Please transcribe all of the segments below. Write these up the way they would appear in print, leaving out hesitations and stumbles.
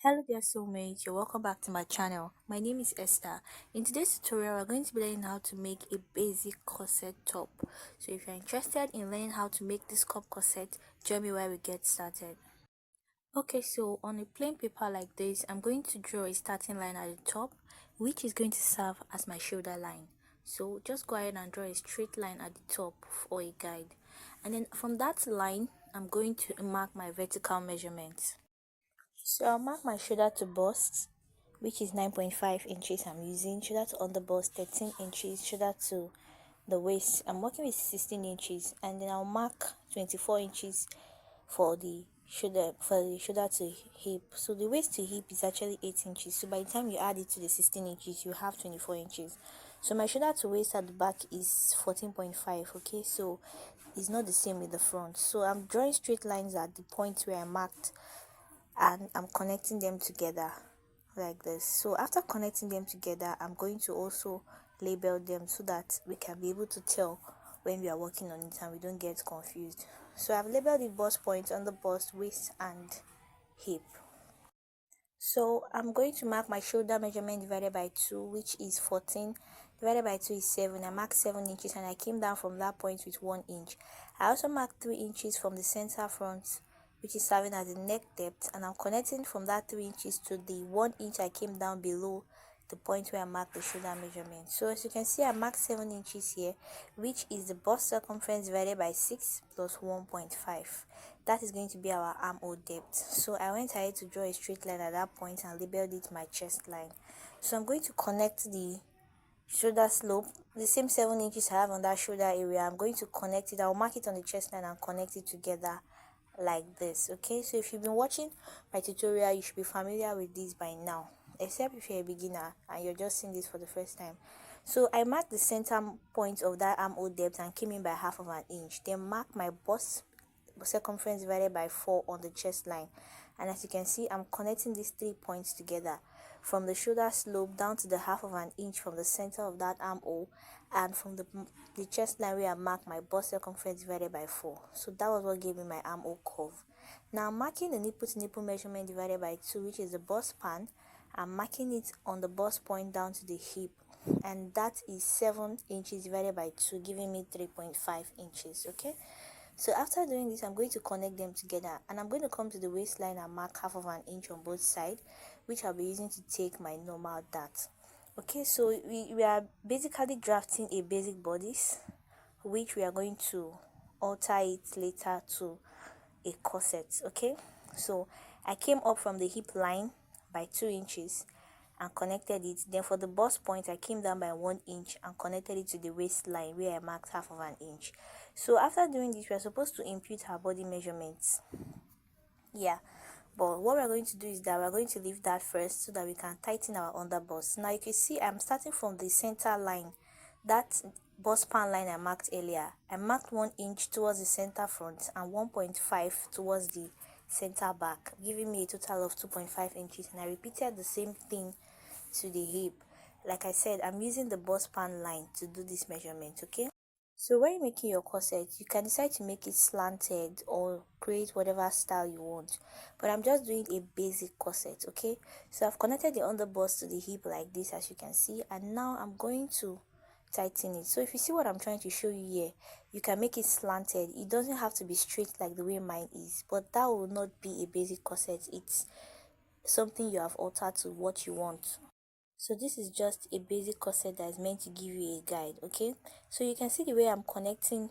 Hello there soulmates, you're welcome back to my channel. My name is Esther. In today's tutorial, we're going to be learning how to make a basic corset top. So if you're interested in learning how to make this cup corset, join me while we get started. Okay, so on a plain paper like this, I'm going to draw a starting line at the top, which is going to serve as my shoulder line. So just go ahead and draw a straight line at the top for a guide. And then from that line, I'm going to mark my vertical measurements. So I'll mark my shoulder to bust, which is 9.5 inches I'm using, shoulder to underbust 13 inches, shoulder to the waist I'm working with 16 inches, and then I'll mark 24 inches for the shoulder to hip. So the waist to hip is actually 8 inches, so by the time you add it to the 16 inches you have 24 inches. So my shoulder to waist at the back is 14.5. Okay, so it's not the same with the front. So I'm drawing straight lines at the point where I marked, and I'm connecting them together like this. So after connecting them together, I'm going to also label them so that we can be able to tell when we are working on it and we don't get confused. So I've labeled the bust point on the bust, waist and hip. So I'm going to mark my shoulder measurement divided by 2, which is 14, divided by 2 is 7. I marked 7 inches and I came down from that point with 1 inch. I also marked 3 inches from the center front, which is serving as the neck depth, and I'm connecting from that 3 inches to the 1 inch I came down below the point where I marked the shoulder measurement. So as you can see, I marked 7 inches here, which is the bust circumference divided by 6 plus 1.5. That is going to be our armhole depth. So I went ahead to draw a straight line at that point and labeled it my chest line. So I'm going to connect the shoulder slope, the same 7 inches I have on that shoulder area. I'm going to connect it. I'll mark it on the chest line and connect it together like this. Okay, so if you've been watching my tutorial, you should be familiar with this by now, except if you're a beginner and you're just seeing this for the first time. So I marked the center point of that armhole depth and came in by half of an inch, then mark my bust circumference divided by 4 on the chest line, and as you can see, I'm connecting these 3 points together from the shoulder slope down to the half of an inch from the center of that armhole, and from the chest line where I marked my bust circumference divided by 4. So that was what gave me my armhole curve. Now I'm marking the nipple to nipple measurement divided by 2, which is the bust span. I'm marking it on the bust point down to the hip, and that is 7 inches divided by 2, giving me 3.5 inches. Okay, so after doing this, I'm going to connect them together, and I'm going to come to the waistline and mark half of an inch on both sides, which I'll be using to take my normal dart. Okay, so we are basically drafting a basic bodice, which we are going to alter it later to a corset. Okay, so I came up from the hip line by 2 inches and connected it. Then for the bust point, I came down by 1 inch and connected it to the waistline where I marked half of an inch. So after doing this, we are supposed to impute our body measurements. Yeah, but what we're going to do is that we're going to leave that first so that we can tighten our underbust. Now you can see I'm starting from the center line, that bust span line I marked earlier. I marked 1 inch towards the center front and 1.5 towards the center back, giving me a total of 2.5 inches, and I repeated the same thing to the hip. Like I said, I'm using the bust span line to do this measurement. Okay, so when you're making your corset, you can decide to make it slanted or create whatever style you want, but I'm just doing a basic corset. Okay, so I've connected the underbust to the hip like this, as you can see, and now I'm going to tighten it. So if you see what I'm trying to show you here, you can make it slanted. It doesn't have to be straight like the way mine is, but that will not be a basic corset. It's something you have altered to what you want. So this is just a basic corset that is meant to give you a guide. Okay, so you can see the way I'm connecting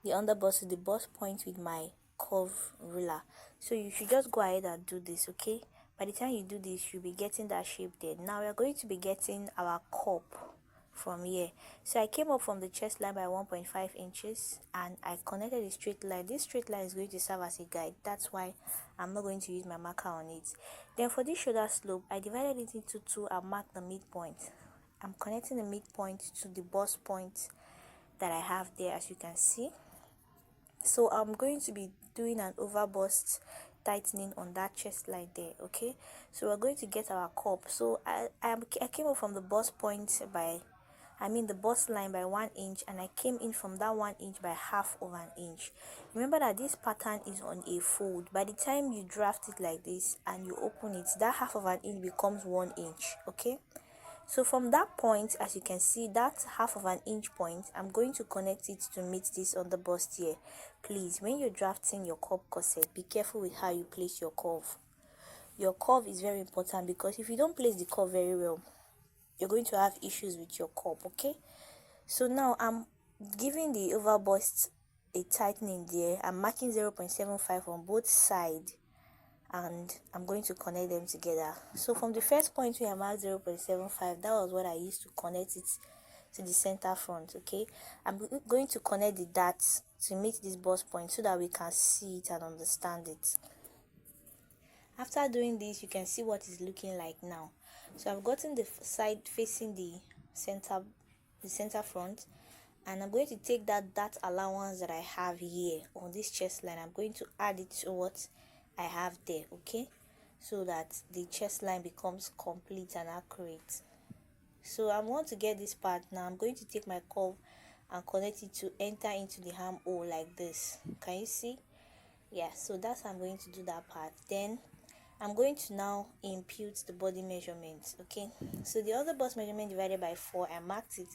the underbust to the bust point with my curve ruler. So you should just go ahead and do this. Okay, by the time you do this, you'll be getting that shape there. Now we're going to be getting our cup from here. So I came up from the chest line by 1.5 inches and I connected a straight line. This straight line is going to serve as a guide. That's why I'm not going to use my marker on it. Then for this shoulder slope, I divided it into 2 and marked the midpoint. I'm connecting the midpoint to the bust point that I have there, as you can see. So I'm going to be doing an over bust tightening on that chest line there. Okay, so we're going to get our cup. So I came up from the bust point by the bust line by 1 inch, and I came in from that 1 inch by half of an inch. Remember that this pattern is on a fold. By the time you draft it like this and you open it, that half of an inch becomes 1 inch. Okay, so from that point, as you can see, that half of an inch point, I'm going to connect it to meet this on the bust here. Please, when you're drafting your curve corset, be careful with how you place your curve. Your curve is very important, because if you don't place the curve very well, you're going to have issues with your curve. Okay, so now I'm giving the over bust a tightening there. I'm marking 0.75 on both sides, and I'm going to connect them together. So from the first point where I marked 0.75, that was what I used to connect it to the center front. Okay, I'm going to connect the dots to meet this bust point so that we can see it and understand it. After doing this, you can see what it's looking like now. So I've gotten the side facing the center front, and I'm going to take that allowance that I have here on this chest line. I'm going to add it to what I have there. Okay, so that the chest line becomes complete and accurate. So I want to get this part now. I'm going to take my curve and connect it to enter into the armhole like this. Can you see? Yeah, so that's how I'm going to do that part. Then I'm going to now impute the body measurements. Okay, so the other bust measurement divided by 4, I marked it,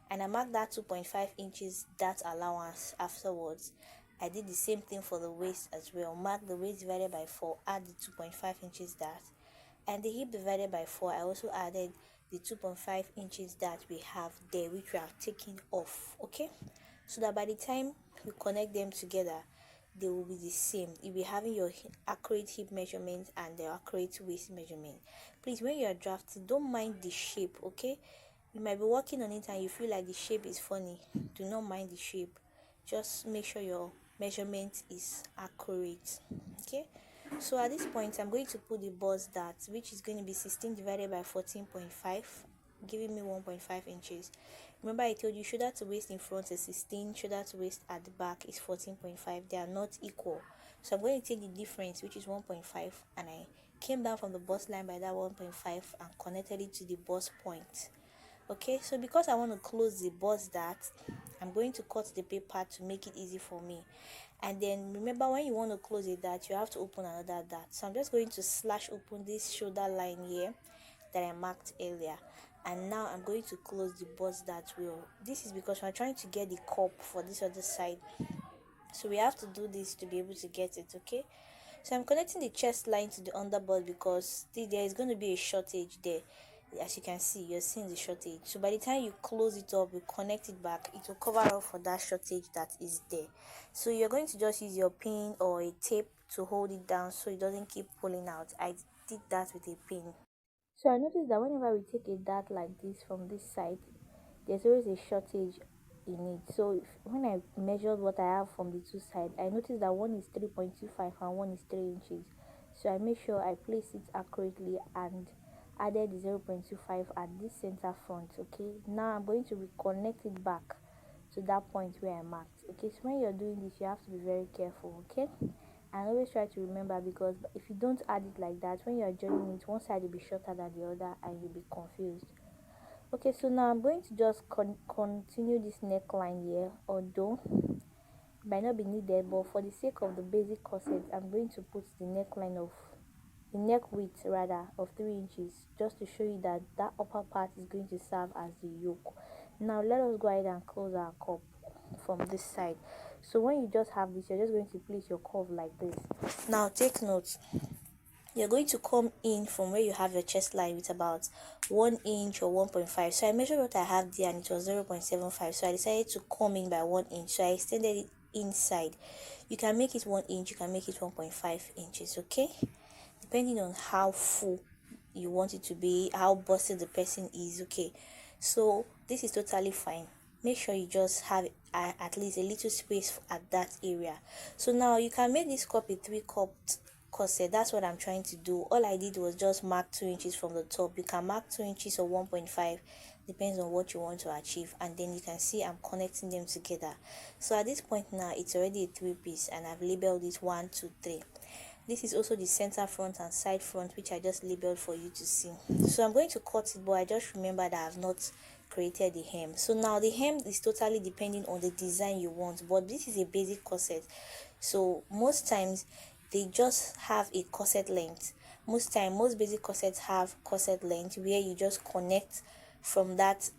and I marked that 2.5 inches that allowance afterwards. I did the same thing for the waist as well. Mark the waist divided by 4, add the 2.5 inches that, and the hip divided by 4, I also added the 2.5 inches that we have there, which we have taken off. Okay, so that by the time you connect them together, they will be the same. You'll be having your accurate hip measurement and the accurate waist measurement. Please, when you are drafting, don't mind the shape. Okay, you might be working on it and you feel like the shape is funny. Do not mind the shape, just make sure your measurement is accurate. Okay, so at this point, I'm going to put the bust dart, which is going to be 16 divided by 14.5, giving me 1.5 inches. Remember, I told you shoulder to waist in front is 16, shoulder to waist at the back is 14.5. They are not equal, so I'm going to take the difference, which is 1.5, and I came down from the bust line by that 1.5 and connected it to the bust point. Okay, so because I want to close the bust dart, I'm going to cut the paper to make it easy for me. And then remember, when you want to close a dart, you have to open another dart. So I'm just going to slash open this shoulder line here that I marked earlier, and now I'm going to close the bust dart wheel. This is because we're trying to get the cup for this other side, so we have to do this to be able to get it. Okay, so I'm connecting the chest line to the underbust because there is going to be a shortage there. As you can see, you're seeing the shortage, so by the time you close it up, you connect it back, it will cover up for that shortage that is there. So you're going to just use your pin or a tape to hold it down so it doesn't keep pulling out. I did that with a pin. So I noticed that whenever we take a dart like this from this side, there's always a shortage in it. So when I measured what I have from the two sides, I noticed that one is 3.25 and one is 3 inches. So I made sure I placed it accurately and added the 0.25 at this center front. Okay, now I'm going to reconnect it back to that point where I marked. Okay, so when you're doing this, you have to be very careful. Okay, and always try to remember, because if you don't add it like that, when you're joining it, one side will be shorter than the other and you'll be confused. Okay, so now I'm going to just continue this neckline here, although it might not be needed, but for the sake of the basic corset, I'm going to put the neck width rather of 3 inches, just to show you that that upper part is going to serve as the yoke. Now let us go ahead and close our cup from this side. So when you just have this, you're just going to place your curve like this. Now take note, you're going to come in from where you have your chest line with about 1 inch or 1.5. So I measured what I have there and it was 0.75, so I decided to come in by 1 inch, so I extended it inside. You can make it 1 inch, you can make it 1.5 inches. Okay, depending on how full you want it to be, how busted the person is. Okay, so this is totally fine. Make sure you just have at least a little space at that area. So now you can make this cup a 3-cup corset. That's what I'm trying to do. All I did was just mark 2 inches from the top. You can mark 2 inches or 1.5, depends on what you want to achieve, and then you can see I'm connecting them together. So at this point now, it's already a 3-piece, and I've labeled it 1, 2, 3. This is also the center front and side front, which I just labeled for you to see. So I'm going to cut it, but I just remember that I've not created the hem. So now the hem is totally depending on the design you want, but this is a basic corset. So most times they just have a corset length. Most basic corsets have corset length where you just connect from that,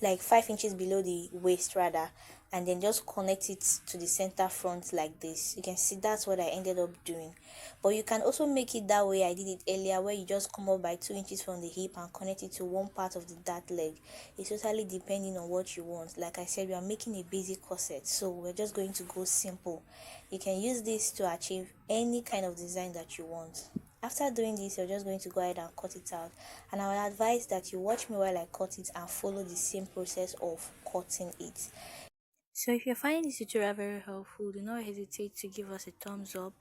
like 5 inches below the waist rather, and then just connect it to the center front like this. You can see that's what I ended up doing, but you can also make it that way I did it earlier, where you just come up by 2 inches from the hip and connect it to one part of the dart leg. It's totally depending on what you want. Like I said, we are making a basic corset, so we're just going to go simple. You can use this to achieve any kind of design that you want. After doing this, you're just going to go ahead and cut it out, and I would advise that you watch me while I cut it and follow the same process of cutting it. So if you're finding this tutorial very helpful, do not hesitate to give us a thumbs up,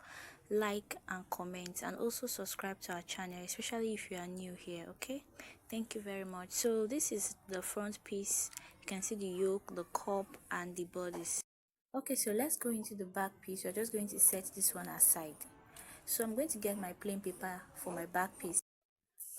like and comment, and also subscribe to our channel, especially if you are new here. Okay, thank you very much. So this is the front piece. You can see the yoke, the cup, and the bodice. Okay, so let's go into the back piece. We're just going to set this one aside. So I'm going to get my plain paper for my back piece.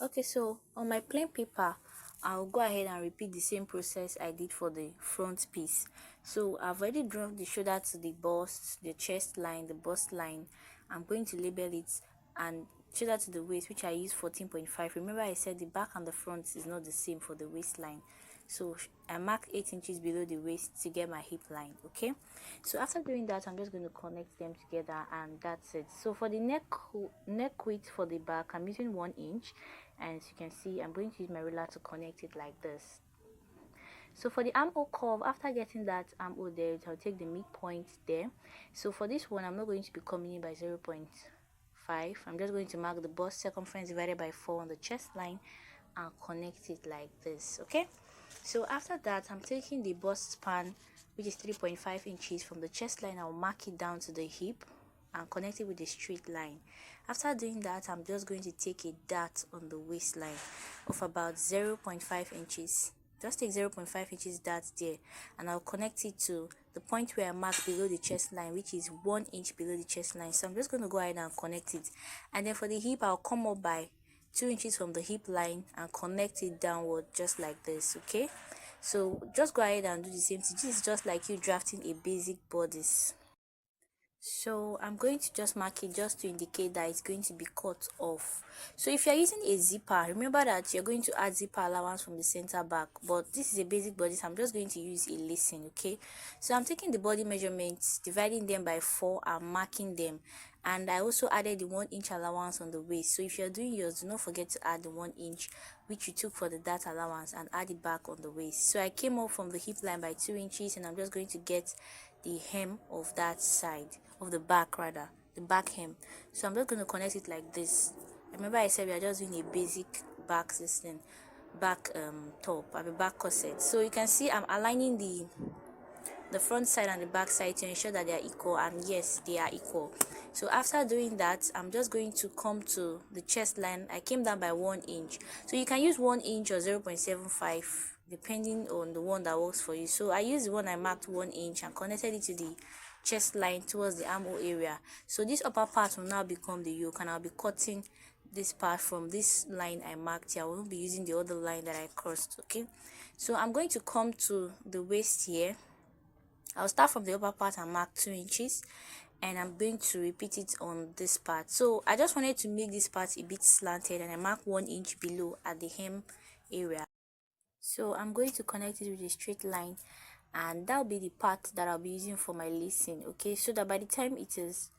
Okay, so on my plain paper, I'll go ahead and repeat the same process I did for the front piece. So I've already drawn the shoulder to the bust, the chest line, the bust line. I'm going to label it, and shoulder to the waist, which I use 14.5. Remember I said the back and the front is not the same for the waistline. So I mark 8 inches below the waist to get my hip line. Okay, so after doing that, I'm just going to connect them together, and that's it. So for the neck width for the back, I'm using 1 inch, and as you can see, I'm going to use my ruler to connect it like this. So for the armhole curve, after getting that armhole there, I'll take the midpoint there. So for this one, I'm not going to be coming in by 0.5. I'm just going to mark the bust circumference divided by 4 on the chest line and connect it like this. Okay, so after that, I'm taking the bust span, which is 3.5 inches from the chest line. I'll mark it down to the hip and connect it with a straight line. After doing that, I'm just going to take a dart on the waistline of about 0.5 inches. Just take 0.5 inches dart there, and I'll connect it to the point where I mark below the chest line, which is 1 inch below the chest line. So I'm just going to go ahead and connect it, and then for the hip, I'll come up by 2 inches from the hip line and connect it downward just like this. Okay, so just go ahead and do the same thing. This is just like you drafting a basic bodice. So I'm going to just mark it just to indicate that it's going to be cut off. So if you're using a zipper, remember that you're going to add zipper allowance from the center back, but this is a basic bodice. I'm just going to use a lacing. Okay, so I'm taking the body measurements, dividing them by 4 and marking them, and I also added the 1 inch allowance on the waist. So if you're doing yours, do not forget to add the 1 inch which you took for the dart allowance and add it back on the waist. So I came up from the hip line by 2 inches, and I'm just going to get the hem of that side of the back, rather the back hem. So I'm just going to connect it like this. Remember I said we are just doing a basic back system, back top, I mean back corset. So you can see I'm aligning the front side and the back side to ensure that they are equal, and yes, they are equal. So after doing that, I'm just going to come to the chest line. I came down by 1 inch, so you can use 1 inch or 0.75 depending on the one that works for you. So I used the one I marked 1 inch and connected it to the chest line towards the armhole area. So this upper part will now become the yoke, and I'll be cutting this part from this line I marked here. I won't be using the other line that I crossed. Okay, so I'm going to come to the waist here. I'll start from the upper part and mark 2 inches, and I'm going to repeat it on this part. So I just wanted to make this part a bit slanted, and I mark 1 inch below at the hem area. So I'm going to connect it with a straight line, and that'll be the part that I'll be using for my lacing. Okay, so that by the time it is,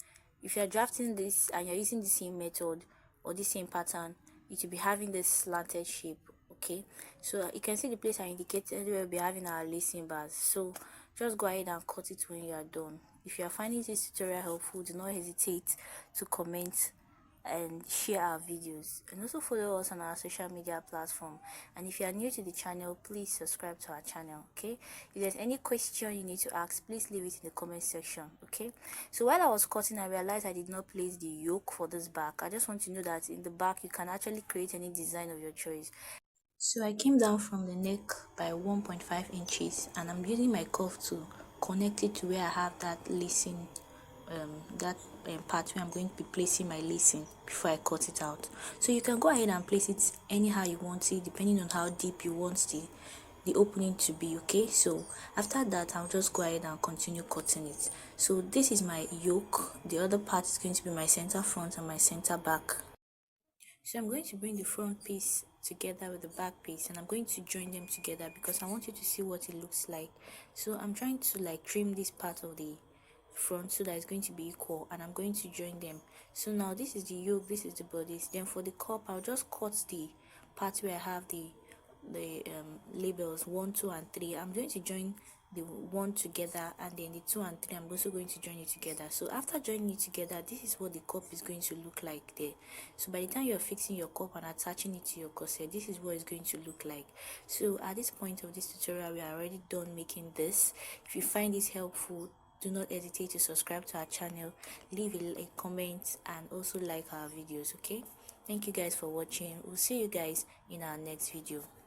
if you're drafting this and you're using the same method or the same pattern, it will be having this slanted shape. Okay, so you can see the place I indicated where we'll be having our lacing bars. So just go ahead and cut it when you are done. If you are finding this tutorial helpful, do not hesitate to comment and share our videos, and also follow us on our social media platform. And if you are new to the channel, please subscribe to our channel. Okay, if there's any question you need to ask, please leave it in the comment section. Okay, so while I was cutting, I realized I did not place the yoke for this back. I just want to know that in the back you can actually create any design of your choice. So I came down from the neck by 1.5 inches, and I'm using my cuff to connect it to where I have that lacing, part where I'm going to be placing my lacing before I cut it out. So you can go ahead and place it anyhow you want it, depending on how deep you want the opening to be. Okay, so after that I'll just go ahead and continue cutting it. So this is my yoke, the other part is going to be my center front and my center back. So I'm going to bring the front piece together with the back piece, and I'm going to join them together because I want you to see what it looks like. So I'm trying to like trim this part of the front so that it's going to be equal, and I'm going to join them. So now this is the yoke, this is the bodice. Then for the cup, I'll just cut the part where I have the labels 1, 2 and 3. I'm going to join the 1 together, and then the 2 and 3 I'm also going to join it together. So after joining it together, this is what the cup is going to look like there. So by the time you're fixing your cup and attaching it to your corset, this is what it's going to look like. So at this point of this tutorial, we are already done making this. If you find this helpful, do not hesitate to subscribe to our channel, leave a comment, and also like our videos. Okay, thank you guys for watching. We'll see you guys in our next video.